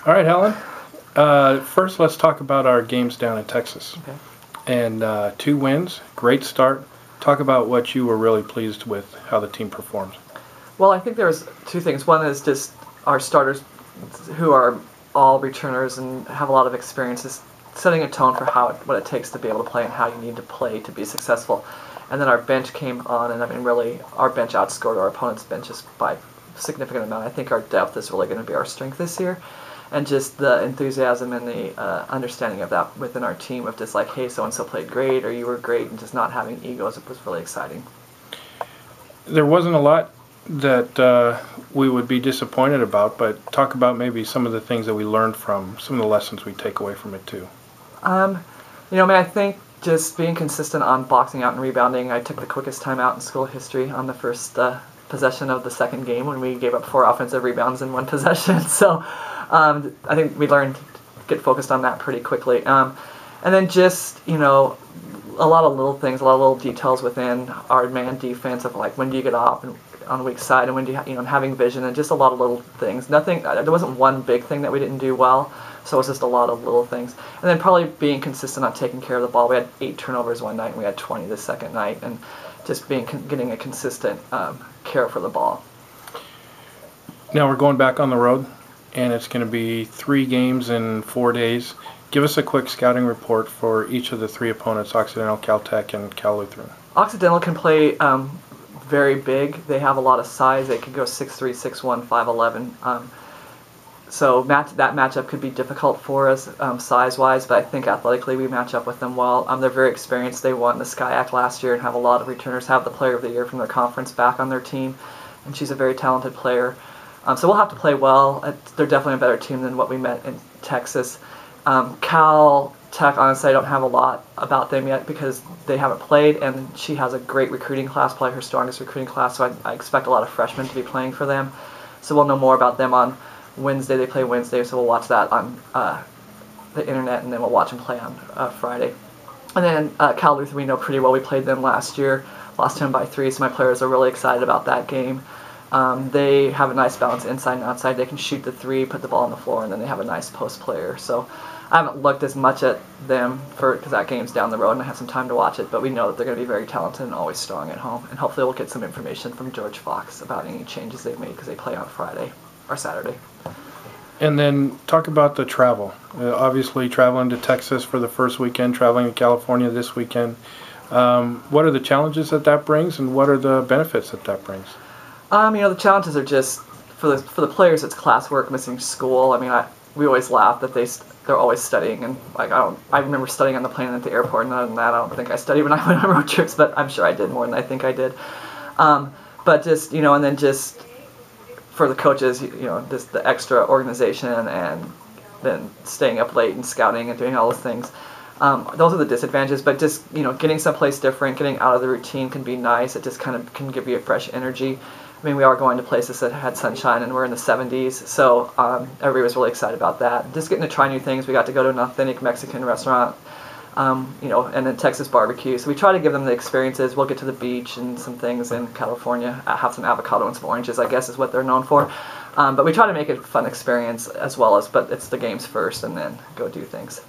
All right, Helen. First, let's talk about our games down in Texas. Okay. And 2 wins, great start. Talk about what you were really pleased with, how the team performed. Well, I think there's 2 things. One is just our starters, who are all returners and have a lot of experiences, setting a tone for what it takes to be able to play and how you need to play to be successful. And then our bench came on, and I mean, really, our bench outscored our opponent's benches by a significant amount. I think our depth is really going to be our strength this year. And just the enthusiasm and the understanding of that within our team of just like, hey, so-and-so played great, or you were great, and just not having egos, it was really exciting. There wasn't a lot that we would be disappointed about, but talk about maybe some of the things that we learned from, some of the lessons we take away from it too. I think just being consistent on boxing out and rebounding. I took the quickest time out in school history on the first possession of the second game when we gave up 4 offensive rebounds in 1 possession. So I think we learned to get focused on that pretty quickly. And then just, a lot of little things, a lot of little details within our man defense of like when do you get off and on the weak side and when do you, having vision and just a lot of little things. Nothing, there wasn't one big thing that we didn't do well, so it was just a lot of little things. And then probably being consistent on taking care of the ball. We had 8 turnovers one night and we had 20 the second night, and just getting a consistent care for the ball. Now we're going back on the road, and it's going to be 3 games in 4 days. Give us a quick scouting report for each of the 3 opponents, Occidental, Caltech, and Cal Lutheran. Occidental can play very big. They have a lot of size. They can go 6'3", 6'1", 5'11". So that matchup could be difficult for us size-wise, but I think athletically we match up with them well. They're very experienced. They won the SCIAC last year and have a lot of returners, have the player of the year from their conference back on their team, and she's a very talented player. So we'll have to play well. They're definitely a better team than what we met in Texas. Cal Tech, honestly, I don't have a lot about them yet because they haven't played, and she has a great recruiting class, probably her strongest recruiting class, so I expect a lot of freshmen to be playing for them. So we'll know more about them on Wednesday. They play Wednesday, so we'll watch that on the internet, and then we'll watch them play on Friday. And then Cal Lutheran, we know pretty well. We played them last year, lost to them by 3, so my players are really excited about that game. They have a nice balance inside and outside. They can shoot the 3, put the ball on the floor, and then they have a nice post player. So I haven't looked as much at them because that game's down the road and I have some time to watch it, but we know that they're going to be very talented and always strong at home. And hopefully we'll get some information from George Fox about any changes they've made because they play on Friday or Saturday. And then talk about the travel. Obviously traveling to Texas for the first weekend, traveling to California this weekend. What are the challenges that brings, and what are the benefits that brings? The challenges are just for the players. It's classwork, missing school. I mean, we always laugh that they're always studying, and like I remember studying on the plane and at the airport, and other than that, I don't think I studied when I went on road trips, but I'm sure I did more than I think I did. But just and then just for the coaches, just the extra organization and then staying up late and scouting and doing all those things. Those are the disadvantages, but just getting someplace different, getting out of the routine can be nice. It just kind of can give you a fresh energy. I mean, we are going to places that had sunshine, and we're in the 70s, so everybody was really excited about that. Just getting to try new things. We got to go to an authentic Mexican restaurant, and then Texas barbecue. So we try to give them the experiences. We'll get to the beach and some things in California. Have some avocado and some oranges, I guess, is what they're known for. But we try to make it a fun experience as well but it's the games first, and then go do things.